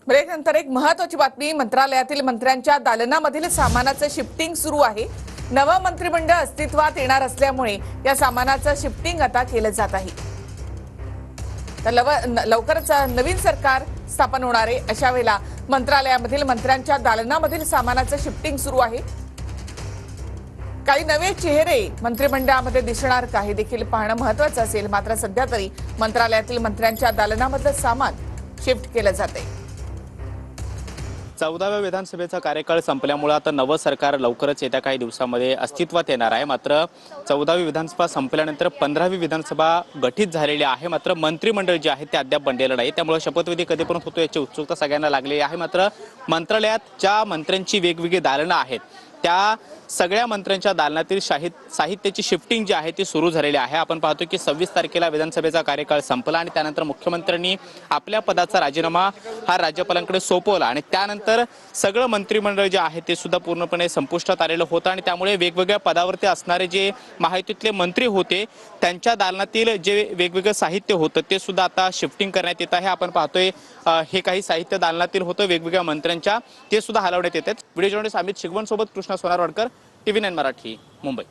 Break नंतर एक महत्त्वाची बातमी। मंत्रालयातील मंत्र्यांच्या दालनामधील सामानाचं शिफ्टिंग सुरू आहे। नवं मंत्रिमंडळ अस्तित्वात येणार असल्यामुळे या सामानाचं शिफ्टिंग आता केलं जात आहे। तर लवकरच नवीन सरकार स्थापन होणार आहे। अशा वेळेला मंत्रालयामधील मंत्र्यांच्या दालनामधील सामानाचं शिफ्टिंग सुरू आहे। काही नवे चेहरे मंत्रिमंडळामध्ये दिसणार का हे देखील पाहणं महत्त्वाचं असेल। मात्र सध्या तरी मंत्रालयातील मंत्र्यांच्या दालनामधलं सामान शिफ्ट केलं जाते। 14व्या विधानसभेचा कार्यकाळ संपल्यामुळे आता नवं सरकार लवकरच येत्या काही दिवसांमध्ये अस्तित्वात येणार आहे। मात्र 14वी विधानसभा संपल्यानंतर 15वी विधानसभा गठीत झालेली आहे। मात्र मंत्रिमंडळ जे आहे ते अद्याप बनलेलं नाही। त्यामुळे शपथविधी कधीपर्यंत होतो याची उत्सुकता सगळ्यांना लागलेली आहे। मात्र मंत्रालयात ज्या मंत्र्यांची वेगवेगळी दालनं आहेत त्या सगळ्या मंत्र्यांच्या दालनातील साहित्याची शिफ्टिंग जी आहे ती सुरू झालेली आहे। आपण पाहतो की 26 तारखेला विधानसभेचा कार्यकाळ संपला आणि त्यानंतर मुख्यमंत्र्यांनी आपल्या पदाचा राजीनामा हा राज्यपालांकडे सोपवला आणि त्यानंतर सगळं मंत्रिमंडळ जे आहे ते सुद्धा पूर्णपणे संपुष्टात आलेलं होतं आणि त्यामुळे वेगवेगळ्या पदावरती असणारे जे महायुतीतले मंत्री होते त्यांच्या दालनातील जे वेगवेगळं साहित्य होतं ते सुद्धा आता शिफ्टिंग करण्यात येत आहे। आपण पाहतोय हे काही साहित्य दालनातील होतं वेगवेगळ्या मंत्र्यांच्या, ते सुद्धा हलवण्यात येत आहेत। व्हिडिओ जर्नलिस्ट अमित शिगवण सोबत कृष्णा सोनारवाडकर, TV9 मराठी, मुंबई।